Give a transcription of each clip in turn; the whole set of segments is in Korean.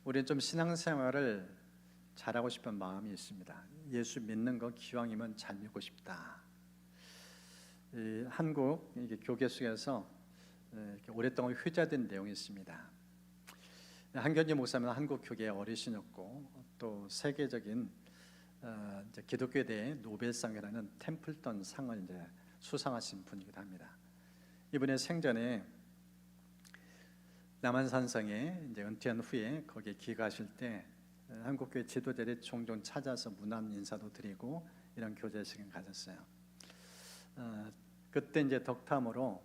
우리는 좀 신앙생활을 잘하고 싶은 마음이 있습니다. 예수 믿는 거 기왕이면 잘 믿고 싶다. 한국 교계 속에서 이렇게 오랫동안 회자된 내용이 있습니다. 한견지 목사님은 한국 교계의 어르신이었고 또 세계적인 이제 기독교대의 노벨상이라는 템플턴 상을 이제 수상하신 분이기도 합니다. 이분의 생전에 남한산성에 이제 은퇴한 후에 거기에 귀가하실 때 한국교회 지도자들이 종종 찾아서 문안 인사도 드리고 이런 교제식을 가졌어요. 그때 이제 덕담으로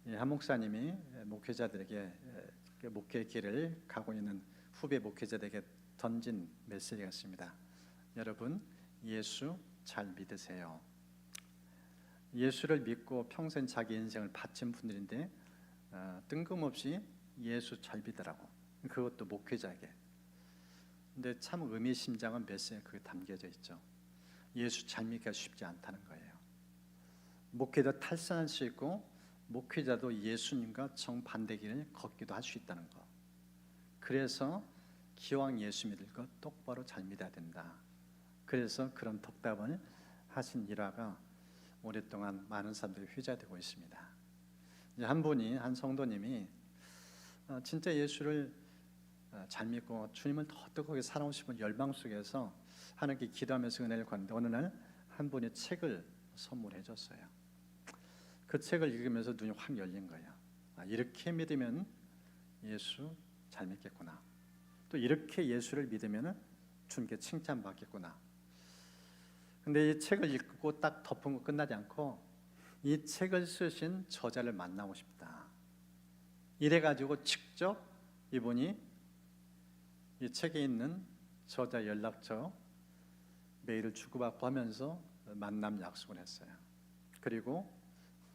한 목사님이 목회자들에게 목회의 길을 가고 있는 후배 목회자들에게 던진 메시지가 있습니다. 여러분, 예수 잘 믿으세요. 예수를 믿고 평생 자기 인생을 바친 분들인데 뜬금없이 예수 잘 믿으라고, 그것도 목회자에게. 근데 참 의미심장한 메시지가 그게 담겨져 있죠. 예수 잘 믿기가 쉽지 않다는 거예요. 목회자 탈선할 수 있고 목회자도 예수님과 정반대 길을 걷기도 할 수 있다는 거. 그래서 기왕 예수 믿을 것 똑바로 잘 믿어야 된다. 그래서 그런 덕담을 하신 일화가 오랫동안 많은 사람들이 회자되고 있습니다. 이제 한 분이, 한 성도님이 진짜 예수를 잘 믿고 주님을 더 뜨겁게 사랑하고 싶은 열망 속에서 하나님께 기도하면서 은혜를 구하는데 어느 날 한 분이 책을 선물해 줬어요. 그 책을 읽으면서 눈이 확 열린 거예요. 이렇게 믿으면 예수 잘 믿겠구나. 또 이렇게 예수를 믿으면 주님께 칭찬받겠구나. 근데 이 책을 읽고 딱 덮은 거 끝나지 않고 이 책을 쓰신 저자를 만나고 싶다. 이래가지고 직접 이분이 이 책에 있는 저자 연락처 메일을 주고받고 하면서 만남 약속을 했어요. 그리고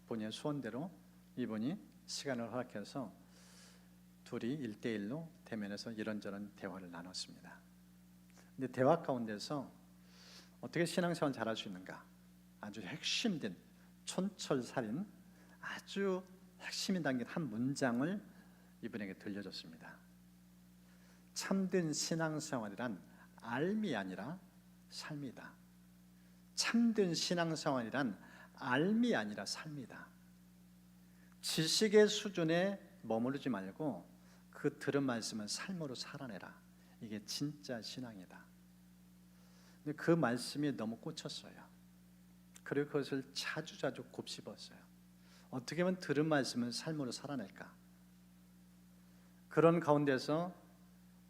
본인의 소원대로 이분이 시간을 허락해서 둘이 1대1로 대면해서 이런저런 대화를 나눴습니다. 근데 대화 가운데서 어떻게 신앙생활 잘할 수 있는가, 아주 핵심된 촌철살인 아주 핵심이 담긴 한 문장을 이분에게 들려줬습니다. 참된 신앙생활이란 알미 아니라 삶이다. 참된 신앙생활이란 알미 아니라 삶이다. 지식의 수준에 머무르지 말고 그 들은 말씀을 삶으로 살아내라. 이게 진짜 신앙이다. 근데 그 말씀이 너무 꽂혔어요. 그리고 그것을 자주자주 곱씹었어요. 어떻게 하면 들은 말씀을 삶으로 살아낼까? 그런 가운데서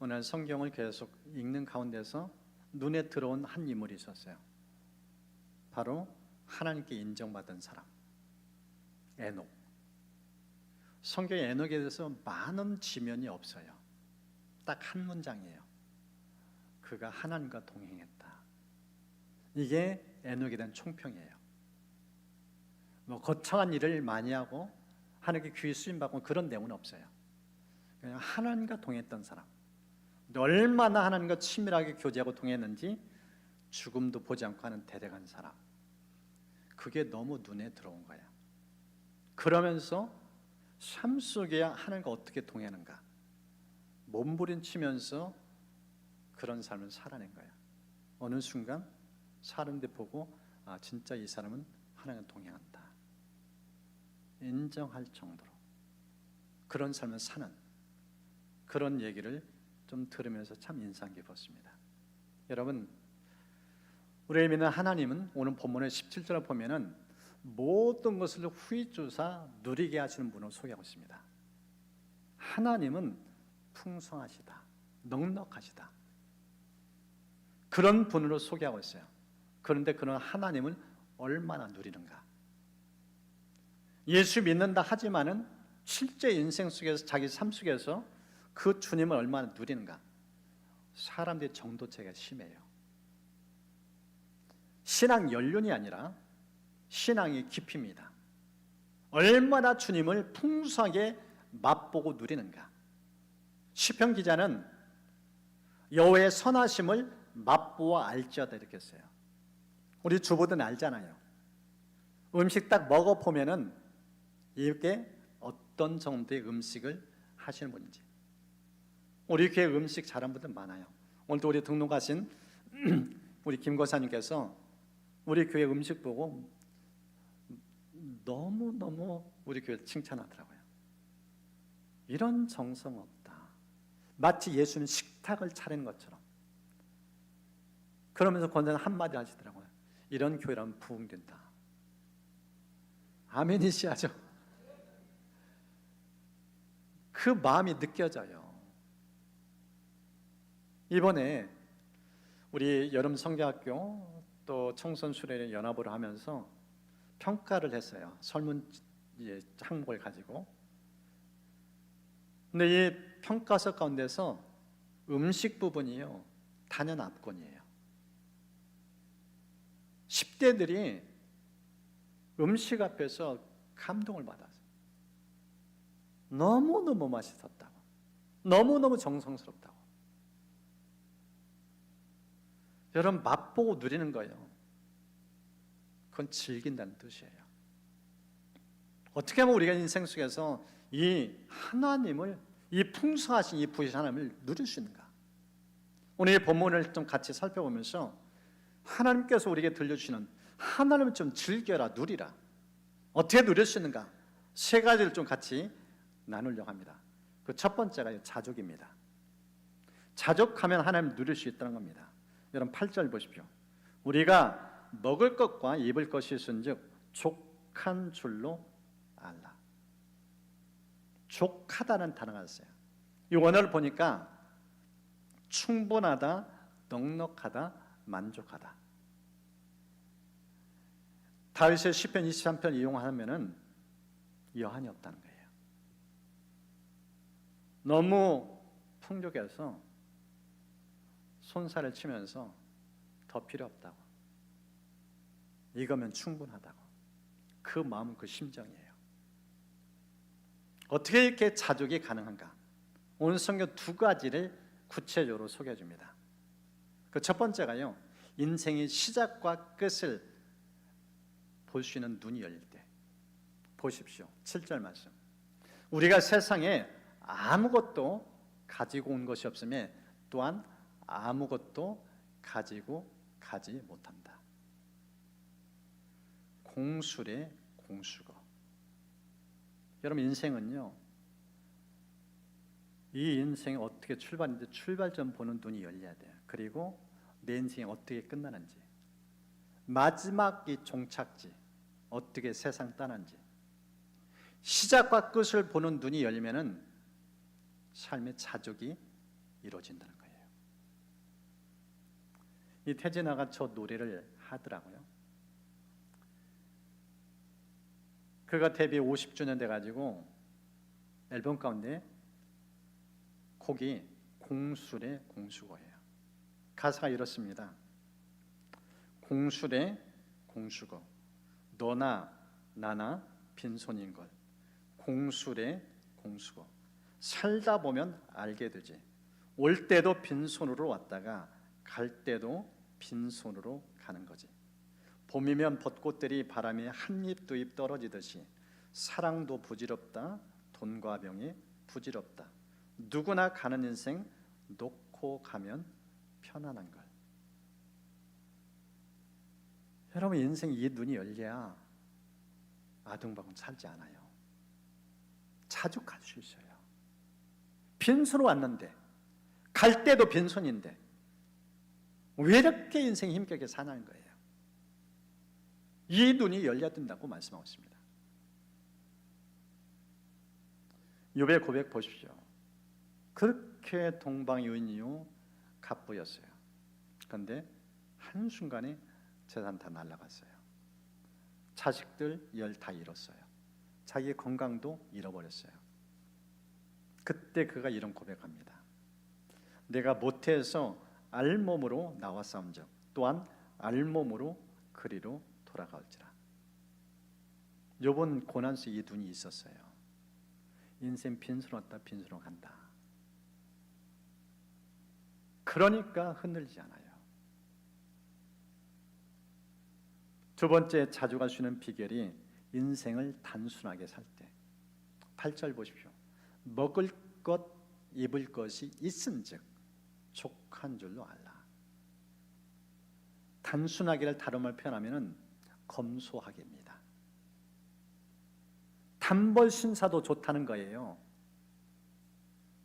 오늘 성경을 계속 읽는 가운데서 눈에 들어온 한 인물이 있었어요. 바로 하나님께 인정받은 사람, 에녹. 성경에 에녹에 대해서 많은 지면이 없어요. 딱 한 문장이에요. 그가 하나님과 동행했다. 이게 에녹에 대한 총평이에요. 뭐 거창한 일을 많이 하고 하나님께 귀히 쓰임받고 그런 내용은 없어요. 그냥 하나님과 동행했던 사람, 얼마나 하나님과 친밀하게 교제하고 동행했는지 죽음도 보지 않고 하는 대대한 사람. 그게 너무 눈에 들어온 거예요. 그러면서 삶 속에 하나님과 어떻게 동행하는가, 몸부림치면서 그런 삶을 살아낸 거예요. 어느 순간 사람들 보고 진짜 이 사람은 하나님과 동행한다 인정할 정도로 그런 삶을 사는 그런 얘기를 좀 들으면서 참 인상 깊었습니다. 여러분, 우리를 믿는 하나님은 오늘 본문의 17절을 보면은 모든 것을 후이주사 누리게 하시는 분을 소개하고 있습니다. 하나님은 풍성하시다, 넉넉하시다, 그런 분으로 소개하고 있어요. 그런데 그런 하나님을 얼마나 누리는가? 예수 믿는다 하지만은 실제 인생 속에서, 자기 삶 속에서 그 주님을 얼마나 누리는가? 사람들의 정도 차이가 심해요. 신앙 연륜이 아니라 신앙의 깊이입니다. 얼마나 주님을 풍성하게 맛보고 누리는가? 시편 기자는 여호와의 선하심을 맛보아 알지어다 이렇게 했어요. 우리 주부들은 알잖아요. 음식 딱 먹어보면은 이게 어떤 정도의 음식을 하시는 분인지. 우리 교회 음식 잘하는 분들 많아요. 오늘도 우리 등록하신 우리 김 고사님께서 우리 교회 음식 보고 너무너무 우리 교회를 칭찬하더라고요. 이런 정성 없다. 마치 예수님 식탁을 차리는 것처럼. 그러면서 권사님 한마디 하시더라고요. 이런 교회라면 부흥된다. 아멘이시하죠? 그 마음이 느껴져요. 이번에 우리 여름 성경학교 또 청소년 수련회 연합으로 하면서 평가를 했어요. 설문 항목을 가지고. 근데 이 평가서 가운데서 음식 부분이요, 단연 압권이에요. 10대들이 음식 앞에서 감동을 받았어요. 너무너무 맛있었다고, 너무너무 정성스럽다고. 여러분, 맛보고 누리는 거예요. 그건 즐긴다는 뜻이에요. 어떻게 하면 우리가 인생 속에서 이 하나님을, 이 풍성하신 이 부유하신 하나님을 누릴 수 있는가? 오늘 이 본문을 좀 같이 살펴보면서 하나님께서 우리에게 들려주시는 하나님을 좀 즐겨라, 누리라. 어떻게 누릴 수 있는가? 세 가지를 좀 같이 나누려고 합니다. 그 첫 번째가 자족입니다. 자족하면 하나님을 누릴 수 있다는 겁니다. 여러분 8절 보십시오. 우리가 먹을 것과 입을 것이 있은즉 족한 줄로 알라. 족하다는 단어가 있어요. 이 원어를 보니까 충분하다, 넉넉하다, 만족하다. 다윗의 시편 23편 이용하면은 여한이 없다는 거예요. 너무 풍족해서 손살을 치면서 더 필요 없다고, 이거면 충분하다고. 그 마음은 그 심정이에요. 어떻게 이렇게 자족이 가능한가? 오늘 성경 두 가지를 구체적으로 소개해 줍니다. 그 첫 번째가요, 인생의 시작과 끝을 볼 수 있는 눈이 열릴 때. 보십시오. 7절 말씀. 우리가 세상에 아무것도 가지고 온 것이 없으며 또한 아무것도 가지고 가지 못한다. 공술의 공수거. 여러분, 인생은요, 이 인생이 어떻게 출발인지 출발점 보는 눈이 열려야 돼요. 그리고 내 인생이 어떻게 끝나는지, 마지막 이 종착지, 어떻게 세상 떠난지, 시작과 끝을 보는 눈이 열리면은 삶의 자족이 이루어진다는 거예요. 이 태진아가 저 노래를 하더라고요. 그가 데뷔 50주년 돼가지고 앨범 가운데 곡이 공술의 공수거예요. 가사가 이렇습니다. 공술의 공수거, 너나 나나 빈손인걸. 공술의 공수거, 살다 보면 알게 되지. 올 때도 빈손으로 왔다가 갈 때도 빈손으로 가는 거지. 봄이면 벚꽃들이 바람에 한 잎 두 잎 떨어지듯이 사랑도 부질없다, 돈과 병이 부질없다. 누구나 가는 인생 놓고 가면 편안한 걸. 여러분, 인생 이 눈이 열려야 아둥바둥 살지 않아요. 자족할 수 있어요. 빈손으로 왔는데, 갈 때도 빈손인데 왜 이렇게 인생이 힘겹게 사냐는 거예요. 이 눈이 열려야 된다고 말씀하고 있습니다. 욥의 고백 보십시오. 그렇게 동방유인이요 갑부였어요. 그런데 한순간에 재산 다 날라갔어요. 자식들 열 다 잃었어요. 자기의 건강도 잃어버렸어요. 그때 그가 이런 고백합니다. 내가 모태에서 알몸으로 나왔사온즉 또한 알몸으로 그리로 돌아갈지라. 욥은 고난 속에 이 눈이 있었어요. 인생 빈손 왔다 빈손으로 간다. 그러니까 흔들리지 않아요. 두 번째 자족할 수 있는 비결이 인생을 단순하게 살 때. 8절 보십시오. 먹을 것, 입을 것이 있은즉 족한 줄로 알라. 단순하게를 다름을 표현하면은 검소하게입니다. 단벌 신사도 좋다는 거예요.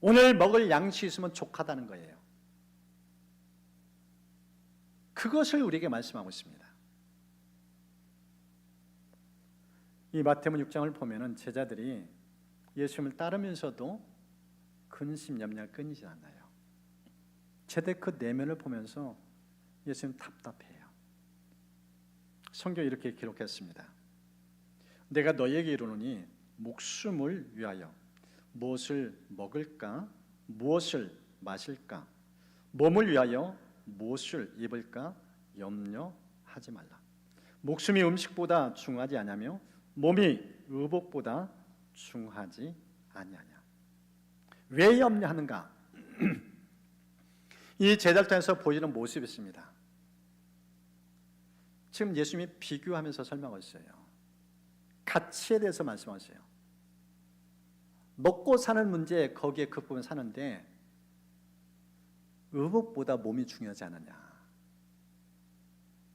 오늘 먹을 양식이 있으면 족하다는 거예요. 그것을 우리에게 말씀하고 있습니다. 이 마태복음 6장을 보면은 제자들이 예수님을 따르면서도 근심 염려가 끊이지 않아요. 제대 그 내면을 보면서 예수님 답답해요. 성경에 이렇게 기록했습니다. 내가 너희에게 이르노니 목숨을 위하여 무엇을 먹을까, 무엇을 마실까, 몸을 위하여 무엇을 입을까 염려하지 말라. 목숨이 음식보다 중하지 아니하며 몸이 의복보다 중하지 아니하냐. 왜 염려하는가? 이 제자들에서 보이는 모습이 있습니다. 지금 예수님이 비교하면서 설명하셨어요. 가치에 대해서 말씀하세요. 먹고 사는 문제 거기에 극복은 사는데 의복보다 몸이 중요하지 않느냐.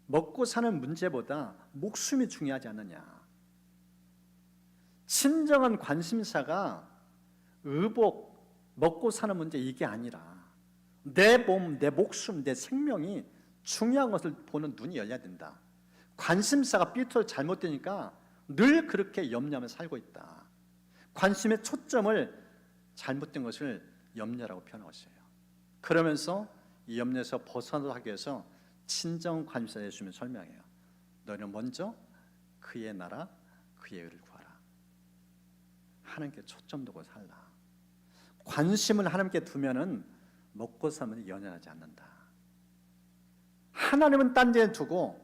먹고 사는 문제보다 목숨이 중요하지 않느냐. 진정한 관심사가 의복, 먹고 사는 문제 이게 아니라 내 몸, 내 목숨, 내 생명이 중요한 것을 보는 눈이 열려야 된다. 관심사가 삐뚤어 잘못되니까 늘 그렇게 염려하며 살고 있다. 관심의 초점을 잘못된 것을 염려라고 표현하고 있어요. 그러면서 이 염려에서 벗어나기 위해서 진정 관심사 예수님을 설명해요. 너는 먼저 그의 나라, 그의 의를 구하라. 하나님께 초점 두고 살라. 관심을 하나님께 두면은 먹고 사면 연연하지 않는다. 하나님은 딴 데에 두고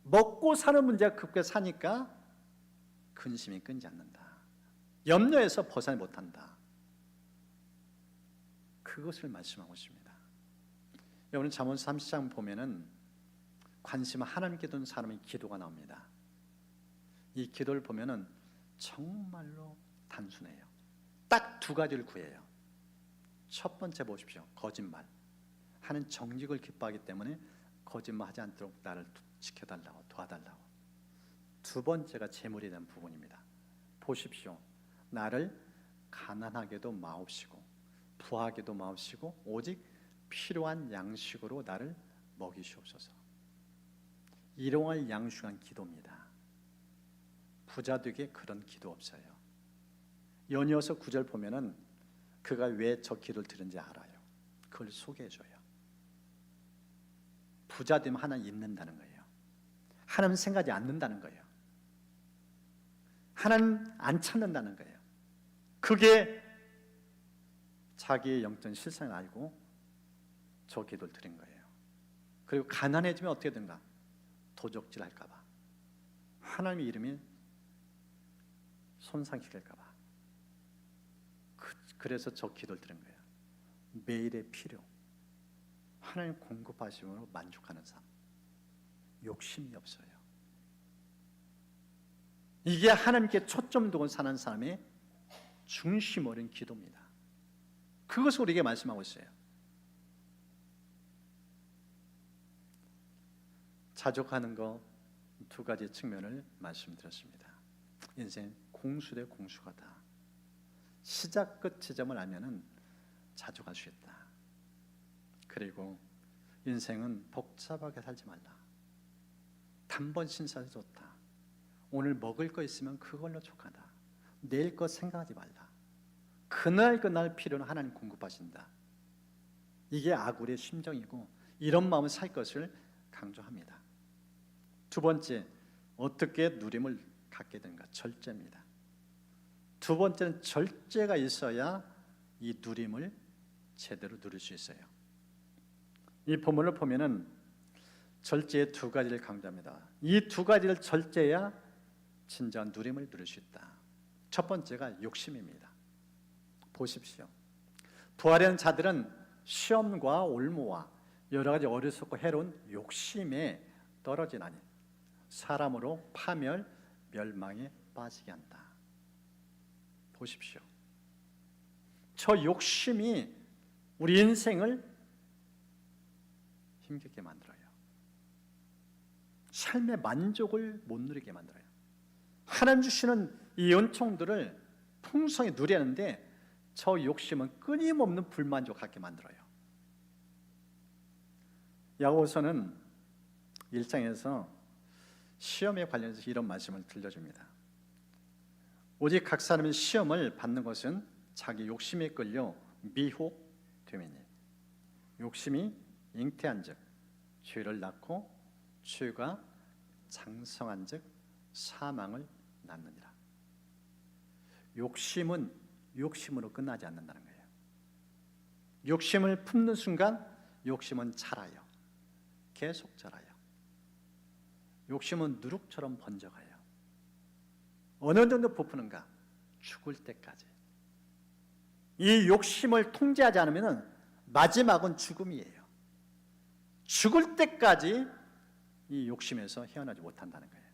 먹고 사는 문제가 급게 사니까 근심이 끊지 않는다. 염려에서 벗어나지 못한다. 그것을 말씀하고 있습니다. 여러분 잠언서 30장 보면은 관심을 하나님께 둔 사람의 기도가 나옵니다. 이 기도를 보면은 정말로 단순해요. 딱 두 가지를 구해요. 첫 번째 보십시오. 거짓말. 하는 정직을 기뻐하기 때문에 거짓말하지 않도록 나를 지켜달라고 도와달라고. 두 번째가 재물에 대한 부분입니다. 보십시오. 나를 가난하게도 마옵시고 부하게도 마옵시고 오직 필요한 양식으로 나를 먹이시옵소서. 일용할 양식한 기도입니다. 부자되게 그런 기도 없어요. 연이어서 9절 보면은 그가 왜 저 기도를 드는지 알아요. 그걸 소개해줘요. 부자 되면 하나님 잊는다는 거예요. 하나님 생각하지 않는다는 거예요. 하나님 안 찾는다는 거예요. 그게 자기의 영적인 실상을 알고 저 기도를 드린 거예요. 그리고 가난해지면 어떻게 된가? 도적질 할까 봐. 하나님의 이름이 손상시킬까 봐. 그래서 저 기도를 드린 거예요. 매일의 필요, 하나님 공급하심으로 만족하는 삶. 욕심이 없어요. 이게 하나님께 초점 두고 사는 사람의 중심 어린 기도입니다. 그것을 우리에게 말씀하고 있어요. 자족하는 거 두 가지 측면을 말씀드렸습니다. 인생 공수 대 공수가다. 시작 끝 지점을 알면은 자족할 수 있다. 그리고 인생은 복잡하게 살지 말라. 단번 신사도 좋다. 오늘 먹을 거 있으면 그걸로 족하다. 내일 것 생각하지 말라. 그날 필요는 하나님 공급하신다. 이게 아굴의 심정이고 이런 마음을 살 것을 강조합니다. 두 번째, 어떻게 누림을 갖게 되는가? 절제입니다. 두 번째는 절제가 있어야 이 누림을 제대로 누릴 수 있어요. 이 본문을 보면은 절제의 두 가지를 강조합니다. 이 두 가지를 절제해야 진정한 누림을 누릴 수 있다. 첫 번째가 욕심입니다. 보십시오. 부활한 자들은 시험과 올무와 여러 가지 어리석고 해로운 욕심에 떨어지나니 사람으로 파멸, 멸망에 빠지게 한다. 보십시오. 저 욕심이 우리 인생을 힘겹게 만들어요. 삶의 만족을 못 누리게 만들어요. 하나님 주시는 이 은총들을 풍성히 누리는데 저 욕심은 끊임없는 불만족 갖게 만들어요. 야고보서는 1장에서 시험에 관련해서 이런 말씀을 들려줍니다. 오직 각 사람이 시험을 받는 것은 자기 욕심에 끌려 미혹됨이니 욕심이 잉태한즉 죄를 낳고 죄가 장성한즉 사망을 낳느니라. 욕심은 욕심으로 끝나지 않는다는 거예요. 욕심을 품는 순간 욕심은 자라요. 계속 자라요. 욕심은 누룩처럼 번져가요. 어느 정도 부푸는가? 죽을 때까지. 이 욕심을 통제하지 않으면 마지막은 죽음이에요. 죽을 때까지 이 욕심에서 헤어나지 못한다는 거예요.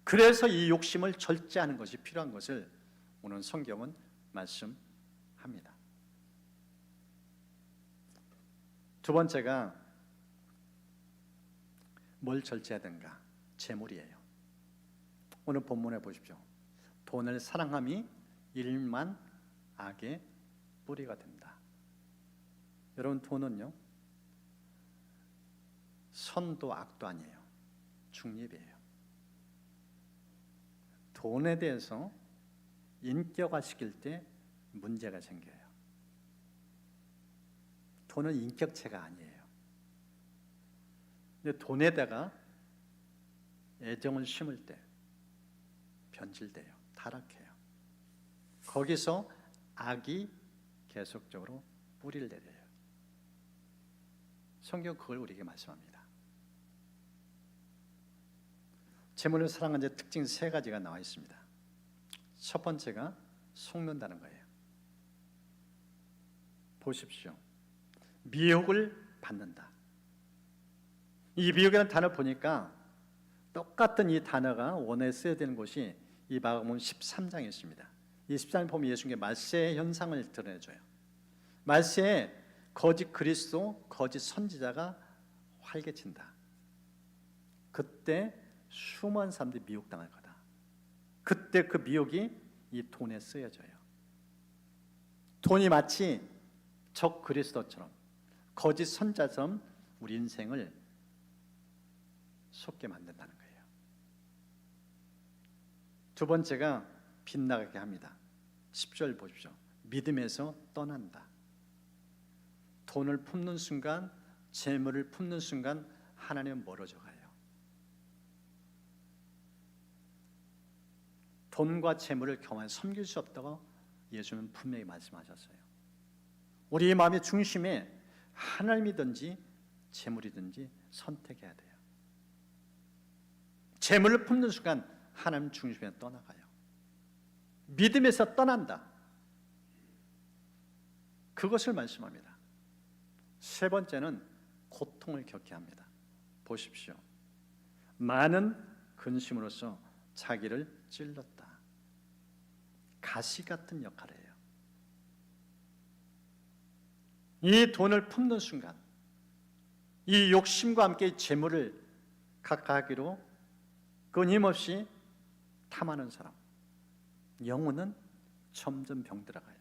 그래서 이 욕심을 절제하는 것이 필요한 것을 오늘 성경은 말씀합니다. 두 번째가 뭘 절제해야 되는가? 재물이에요. 오늘 본문에 보십시오. 돈을 사랑함이 일만 악의 뿌리가 된다. 여러분, 돈은요 선도 악도 아니에요. 중립이에요. 돈에 대해서 인격화시킬 때 문제가 생겨요. 돈은 인격체가 아니에요. 근데 돈에다가 애정을 심을 때 변질돼요. 타락해요. 거기서 악이 계속적으로 뿌리를 내려요. 성경 그걸 우리에게 말씀합니다. 재물을 사랑하는 특징 세 가지가 나와 있습니다. 첫 번째가 속는다는 거예요. 보십시오. 미혹을 받는다. 이 미혹이라는 단어 보니까 똑같은 이 단어가 원어에 쓰여야 되는 곳이 이 마가복음 13장에 있습니다. 이 13장 보면 예수님께 말세의 현상을 드러내줘요. 말세에 거짓 그리스도, 거짓 선지자가 활개친다. 그때 수많은 사람들이 미혹당할 거다. 그때 그 미혹이 이 돈에 쓰여져요. 돈이 마치 적 그리스도처럼 거짓 선자처럼 우리 인생을 속게 만든다는 거예요. 두 번째가 빗나가게 합니다. 10절 보십시오. 믿음에서 떠난다. 돈을 품는 순간, 재물을 품는 순간 하나님은 멀어져 가요. 돈과 재물을 경험해 섬길 수 없다고 예수는 분명히 말씀하셨어요. 우리의 마음의 중심에 하나님이든지 재물이든지 선택해야 돼요. 재물을 품는 순간 하나님 중심에 떠나가요. 믿음에서 떠난다. 그것을 말씀합니다. 세 번째는 고통을 겪게 합니다. 보십시오. 많은 근심으로써 자기를 찔렀다. 가시 같은 역할이에요. 이 돈을 품는 순간 이 욕심과 함께 재물을 각각하기로 끊임없이 탐하는 사람, 영혼은 점점 병들어가요.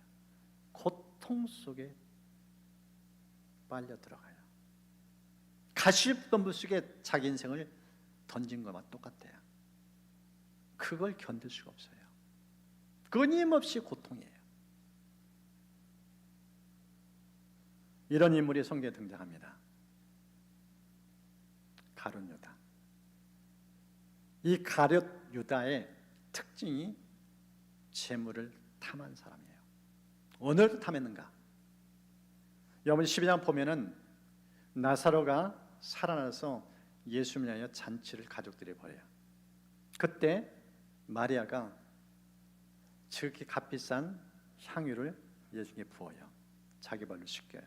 고통 속에 빨려 들어가요. 가시덤불 속에 자기 인생을 던진 것과 똑같아요. 그걸 견딜 수가 없어요. 끊임없이 고통이에요. 이런 인물이 성경에 등장합니다. 가룟 유다. 이 가룟 유다의 특징이 재물을 탐한 사람이에요. 어느 탐했는가? 여러분 12장 보면은 나사로가 살아나서 예수님을 위하여 잔치를 가족들이 벌여요. 그때 마리아가 지극히 값비싼 향유를 예수님께 부어요. 자기 발로 씻겨요.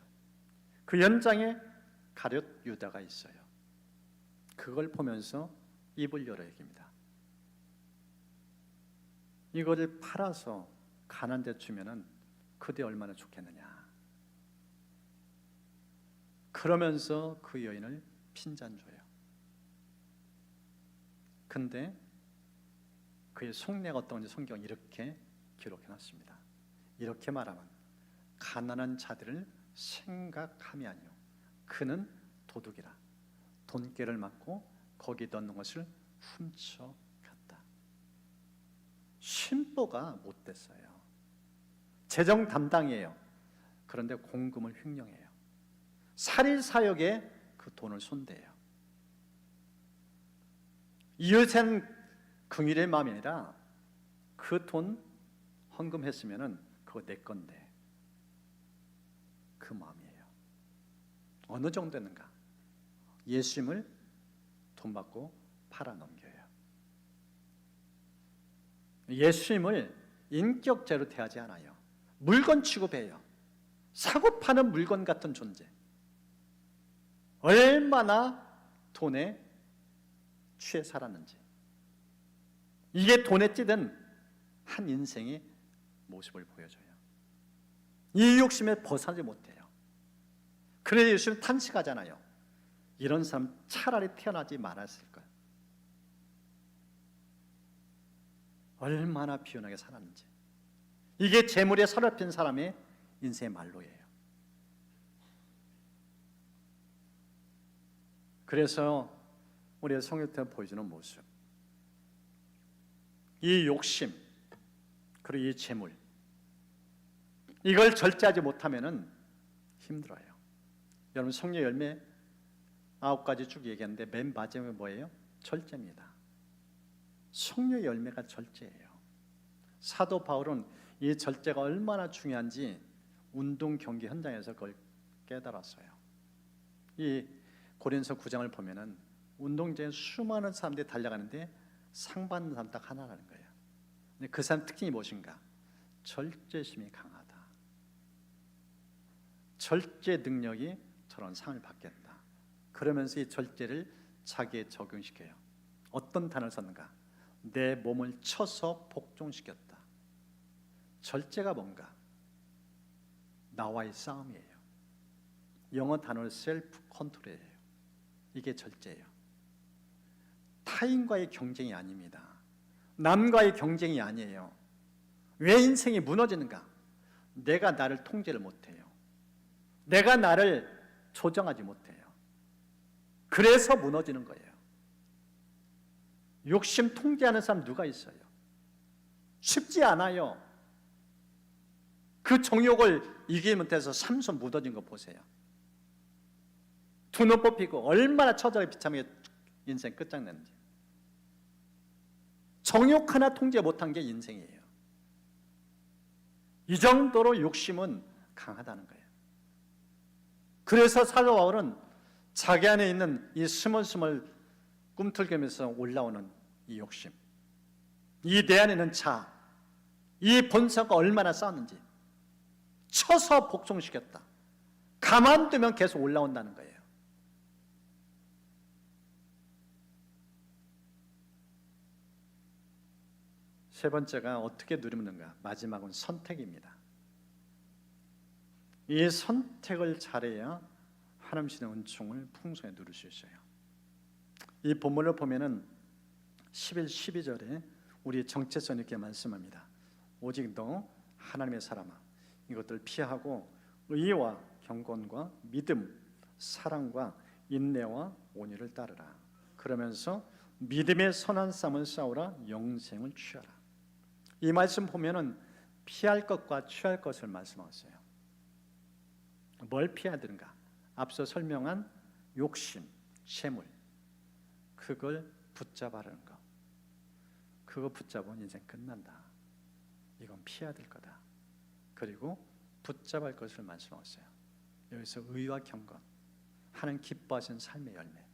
그 현장에 가룟 유다가 있어요. 그걸 보면서 입을 열어 얘기합니다. 이거를 팔아서 가난한 데 주면은 그대 얼마나 좋겠느냐. 그러면서 그 여인을 핀잔 줘요. 근데 그의 속내가 어떤지 성경은 이렇게 기록해 놨습니다. 이렇게 말하면 가난한 자들을 생각함이 아니요 그는 도둑이라 돈깨를 맞고 거기 넣는 것을 훔쳐갔다. 신보가 못됐어요. 재정 담당이에요. 그런데 공금을 횡령해요. 살인사역에 그 돈을 손대요. 이웃엔 긍휼의 마음이 아니라 그 돈 헌금했으면은 그거 내 건데 그 마음이에요. 어느 정도였는가? 예수님을 돈 받고 팔아넘겨요. 예수님을 인격제로 대하지 않아요. 물건 취급해요. 사고 파는 물건 같은 존재. 얼마나 돈에 취해 살았는지, 이게 돈에 찌든 한 인생의 모습을 보여줘요. 이 욕심에 벗어나지 못해요. 그래서 예수님 탄식하잖아요. 이런 사람 차라리 태어나지 말았을 걸. 얼마나 비운하게 살았는지. 이게 재물에 사로잡힌 사람의 인생의 말로예요. 그래서 우리의 성경에 보여주는 모습, 이 욕심 그리고 이 재물, 이걸 절제하지 못하면은 힘들어요. 여러분 성령 열매 9가지 쭉 얘기했는데 맨 마지막에 뭐예요? 절제입니다. 성령 열매가 절제예요. 사도 바울은 이 절제가 얼마나 중요한지 운동 경기 현장에서 그걸 깨달았어요. 이 고린서 9장을 보면은 운동장에 수많은 사람들이 달려가는데 상 받는 사람 딱 하나라는 거예요. 근데 그 사람 특징이 무엇인가? 절제심이 강하다. 절제 능력이 저런 상을 받겠다. 그러면서 이 절제를 자기에 적용시켜요. 어떤 단어를 썼는가? 내 몸을 쳐서 복종시켰다. 절제가 뭔가? 나와의 싸움이에요. 영어 단어로 셀프 컨트롤이에요. 이게 절제예요. 타인과의 경쟁이 아닙니다. 남과의 경쟁이 아니에요. 왜 인생이 무너지는가? 내가 나를 통제를 못해요. 내가 나를 조정하지 못해요. 그래서 무너지는 거예요. 욕심 통제하는 사람 누가 있어요? 쉽지 않아요. 그 정욕을 이기지 못해서 삼손 무너진 거 보세요. 두 눈 뽑히고 얼마나 처절하게 비참하게 인생 끝장냈는지. 정욕 하나 통제 못한 게 인생이에요. 이 정도로 욕심은 강하다는 거예요. 그래서 사도 바울은 자기 안에 있는 이 스멀스멀 꿈틀거리면서 올라오는 이 욕심, 이 내 안에 있는 자, 이 본성과 얼마나 싸웠는지 쳐서 복종시켰다. 가만두면 계속 올라온다는 거예요. 세 번째가 어떻게 누리는가? 마지막은 선택입니다. 이 선택을 잘해야 하나님의 은총을 풍성히 누릴 수 있어요. 이 본문을 보면은 11, 12절에 우리 정체성 있게 말씀합니다. 오직 너 하나님의 사람아, 이것들 피하고 의와 경건과 믿음, 사랑과 인내와 온유를 따르라. 그러면서 믿음의 선한 싸움을 싸우라. 영생을 취하라. 이 말씀 보면은 피할 것과 취할 것을 말씀하셨어요. 뭘 피해야 되는가? 앞서 설명한 욕심, 재물, 그걸 붙잡아라는 거. 그거 붙잡으면 인생 끝난다. 이건 피해야 될 거다. 그리고 붙잡을 것을 말씀하셨어요. 여기서 의와 경건, 하나님 기뻐하시는 삶의 열매,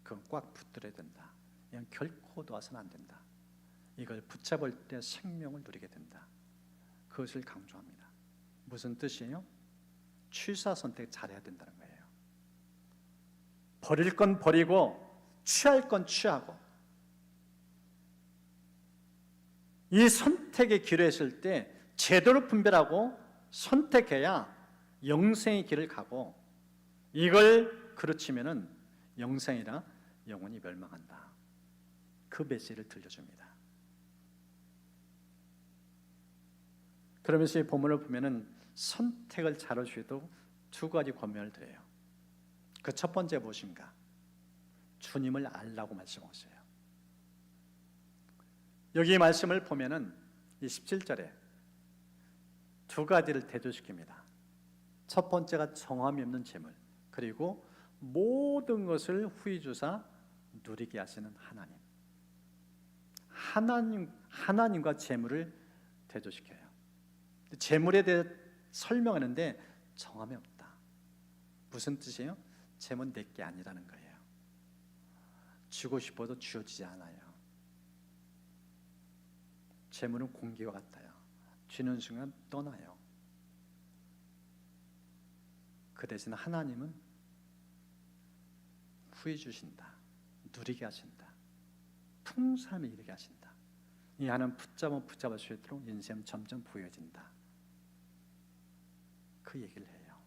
그건 꽉 붙들어야 된다. 이건 결코 놓아서는 안 된다. 이걸 붙잡을 때 생명을 누리게 된다. 그것을 강조합니다. 무슨 뜻이에요? 취사 선택 잘해야 된다는 거예요. 버릴 건 버리고 취할 건 취하고, 이 선택의 길을 했을 때 제대로 분별하고 선택해야 영생의 길을 가고, 이걸 그르치면은 영생이라 영혼이 멸망한다. 그 메시지를 들려줍니다. 그러면서 이 본문을 보면은 선택을 잘하셔도 두 가지 권면을 드려요. 그 첫 번째 무엇인가? 주님을 알라고 말씀하셨어요. 여기 이 말씀을 보면은 이 17절에 두 가지를 대조시킵니다. 첫 번째가 정함이 없는 재물, 그리고 모든 것을 후히 주사 누리게 하시는 하나님과 재물을 대조시켜요. 재물에 대해 설명하는데 정함이 없다. 무슨 뜻이에요? 재물은 내게 아니라는 거예요. 주고 싶어도 주어지지 않아요. 재물은 공기와 같아요. 쥐는 순간 떠나요. 그 대신 하나님은 후히 주신다. 누리게 하신다. 풍성함에 이르게 하신다. 이 하나님 붙잡을 수 있도록 인생은 점점 부여진다. 그 얘기를 해요.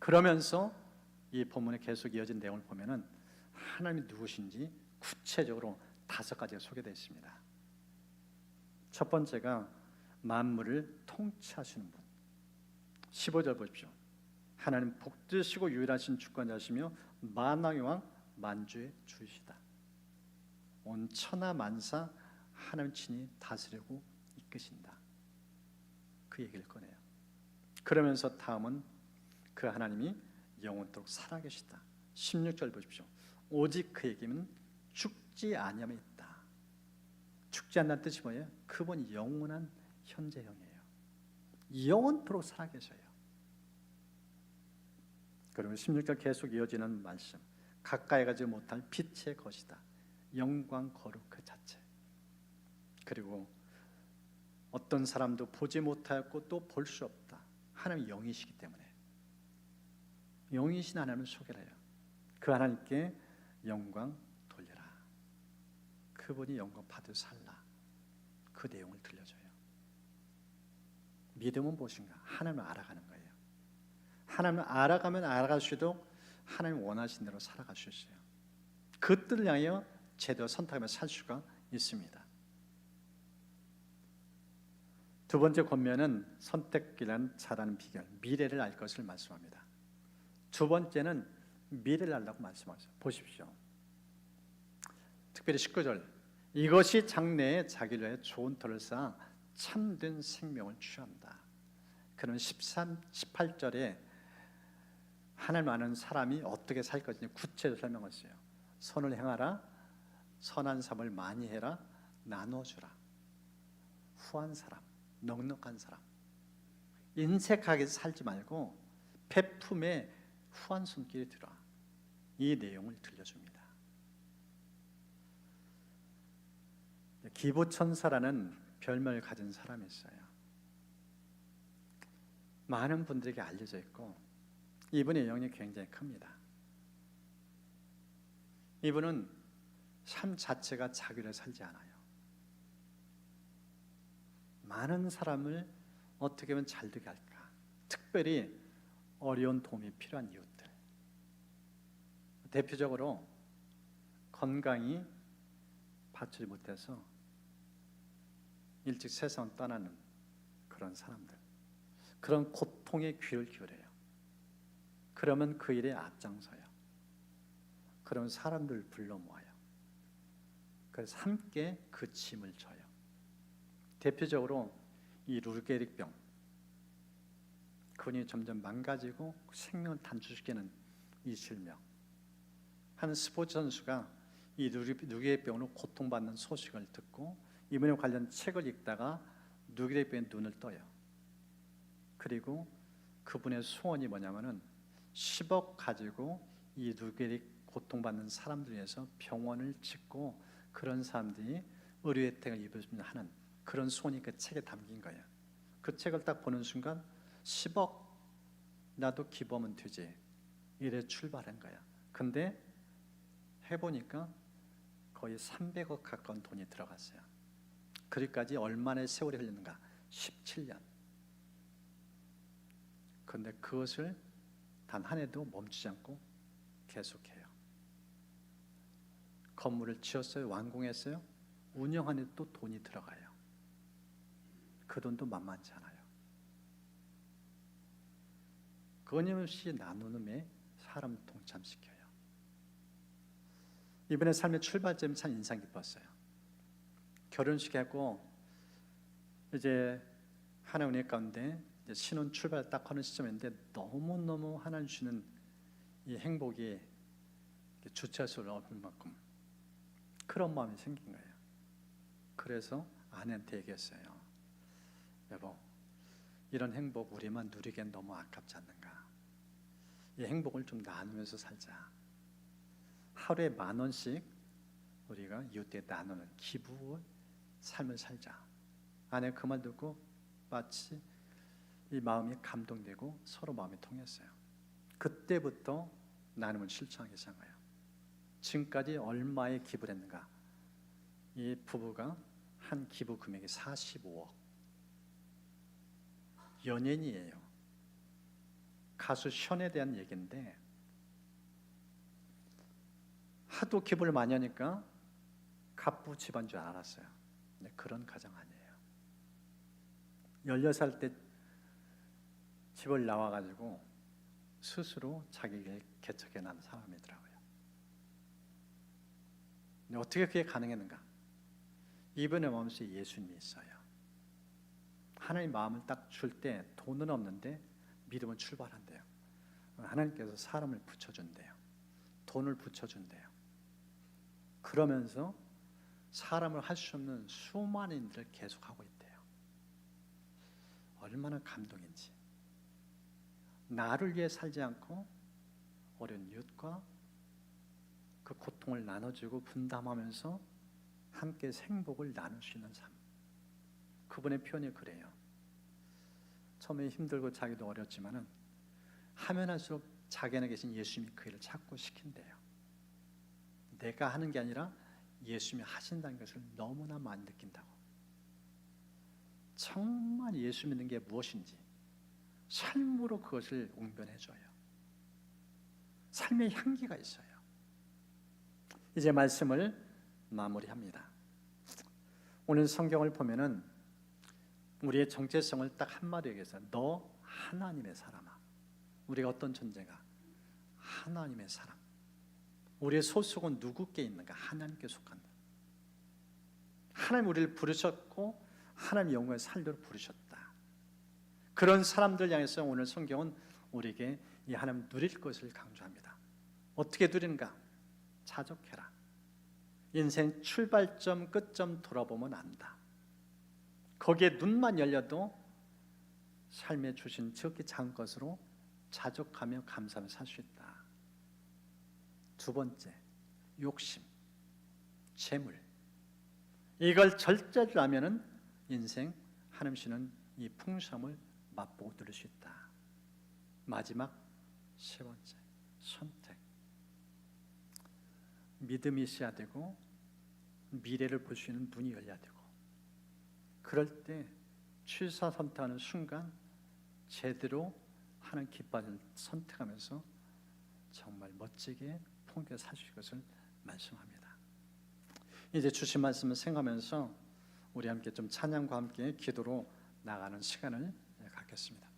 그러면서 이 본문에 계속 이어진 내용을 보면은 하나님이 누구신지 구체적으로 5가지가 소개되어 있습니다. 첫 번째가 만물을 통치하시는 분. 15절 보십시오. 하나님 복되시고 유일하신 주권자시며 만왕의 왕 만주의 주이시다. 온 천하 만사 하나님 친히 다스리고 이끄신다. 그 얘기를 꺼내요. 그러면서 다음은 그 하나님이 영원토록 살아계시다. 16절 보십시오. 오직 그 얘기는 죽지 아니함에 있다. 죽지 않는 뜻이 뭐예요? 그분이 영원한 현재형이에요. 영원토록 살아계셔요. 그러면 16절 계속 이어지는 말씀. 가까이 가지 못할 빛의 것이다. 영광 거룩 그 자체. 그리고 어떤 사람도 보지 못하였고 또 볼 수 없다. 하나님이 영이시기 때문에 영이신 하나님을 소개를 해요. 그 하나님께 영광 돌려라. 그분이 영광 받을 살라. 그 내용을 들려줘요. 믿음은 무엇인가? 하나님을 알아가는 거예요. 하나님을 알아가면 알아갈수록 하나님 원하신 대로 살아갈 수 있어요. 그 뜻을 향하여 제대로 선택하며 살 수가 있습니다. 두 번째 권면은 선택이란 잘하는 비결, 미래를 알 것을 말씀합니다. 두 번째는 미래를 알라고 말씀하세요. 보십시오. 특별히 19절. 이것이 장래에 자기를 위해 좋은 터를 쌓아 참된 생명을 취한다. 그럼 18절에 하나님 아는 사람이 어떻게 살 것인지 구체적으로 설명했어요. 선을 행하라, 선한 삶을 많이 해라, 나눠주라. 후한 사람, 넉넉한 사람, 인색하게 살지 말고 베품에 후한 손길이 들어. 이 내용을 들려줍니다. 기부천사라는 별명을 가진 사람이 있어요. 많은 분들에게 알려져 있고 이분의 영향이 굉장히 큽니다. 이분은 삶 자체가 자기를 살지 않아요. 많은 사람을 어떻게 하면 잘 되게 할까? 특별히 어려운 도움이 필요한 이웃들. 대표적으로 건강이 받지 못해서 일찍 세상을 떠나는 그런 사람들, 그런 고통에 귀를 기울여요. 그러면 그 일에 앞장서요. 그러면 사람들 불러 모아요. 그래서 함께 그 짐을 져요. 대표적으로 이 루게릭병, 그분이 점점 망가지고 생명을 단축시키는 이 질병. 한 스포츠 선수가 이 루게릭병으로 고통받는 소식을 듣고 이번에 관련 책을 읽다가 루게릭병에 눈을 떠요. 그리고 그분의 소원이 뭐냐면은 10억 가지고 이 루게릭 고통받는 사람들 위해서 병원을 짓고 그런 사람들이 의료 혜택을 입으면 하는 그런 소원이 그 책에 담긴 거예요. 그 책을 딱 보는 순간 10억 나도 기부하면 되지, 이래 출발한 거야. 근데 해보니까 거의 300억 가까운 돈이 들어갔어요. 그리까지 얼마나 세월이 흘렸는가? 17년. 그런데 그것을 단 한 해도 멈추지 않고 계속해요. 건물을 지었어요. 완공했어요. 운영하는 또 돈이 들어가요. 그 돈도 만만치 않아요. 끊임없이 나누음에 사람 동참시켜요. 이번에 삶의 출발점이 참 인상 깊었어요. 결혼식 하고 이제 하나님 은혜 가운데 이제 신혼 출발 딱 하는 시점인데 너무너무 하나님 주시는 이 행복이 주체할 수 없을 만큼 그런 마음이 생긴 거예요. 그래서 아내한테 얘기했어요. 여보, 이런 행복 우리만 누리기엔 너무 아깝지 않는가? 이 행복을 좀 나누면서 살자. 하루에 10,000원씩 우리가 이웃에 나누는 기부의 삶을 살자. 아내가 그 말 듣고 마치 이 마음이 감동되고 서로 마음이 통했어요. 그때부터 나눔을 실천하기 시작한 거예요. 지금까지 얼마에 기부를 했는가? 이 부부가 한 기부 금액이 45억. 연예인이에요. 가수 션에 대한 얘기인데 하도 기부를 많이 하니까 갑부 집안 줄 알았어요. 근데 그런 가정 아니에요. 16살 때 집을 나와가지고 스스로 자기를 개척해 난 사람이더라고요. 근데 어떻게 그게 가능했는가? 이분의 마음속에 예수님이 있어요. 하나님 마음을 딱 줄 때 돈은 없는데 믿음은 출발한대요. 하나님께서 사람을 붙여준대요. 돈을 붙여준대요. 그러면서 사람을 할 수 없는 수많은 일들을 계속하고 있대요. 얼마나 감동인지. 나를 위해 살지 않고 어려운 이웃과 그 고통을 나눠주고 분담하면서 함께 행복을 나눌 수 있는 삶. 그분의 표현이 그래요. 처음에 힘들고 자기도 어렸지만은 하면 할수록 자기 안에 계신 예수님이 그 일을 찾고 시킨대요. 내가 하는 게 아니라 예수님이 하신다는 것을 너무나 많이 느낀다고. 정말 예수 믿는 게 무엇인지 삶으로 그것을 웅변해줘요. 삶의 향기가 있어요. 이제 말씀을 마무리합니다. 오늘 성경을 보면은 우리의 정체성을 딱 한마디로 얘기해서 너 하나님의 사람아. 우리가 어떤 존재가? 하나님의 사람. 우리의 소속은 누구께 있는가? 하나님께 속한다. 하나님 우리를 부르셨고 하나님 영광에 살도록 부르셨다. 그런 사람들 향해서 오늘 성경은 우리에게 이 하나님 누릴 것을 강조합니다. 어떻게 누리는가? 자족해라. 인생 출발점 끝점 돌아보면 안다. 거기에 눈만 열려도 삶에 주신 지극히 작은 것으로 자족하며 감사하며 살 수 있다. 두 번째, 욕심, 재물. 이걸 절제를 하면은 인생 하나님 주시는 이 풍성함을 맛보고 누릴 수 있다. 마지막 세 번째, 선택. 믿음이 있어야 되고 미래를 볼 수 있는 눈이 열려야 되고 그럴 때 취사 선택하는 순간 제대로 하나님 기뻐하는 선택하면서 정말 멋지게 풍요롭게 살 수 있을 것을 말씀합니다. 이제 주신 말씀을 생각하면서 우리 함께 좀 찬양과 함께 기도로 나가는 시간을 갖겠습니다.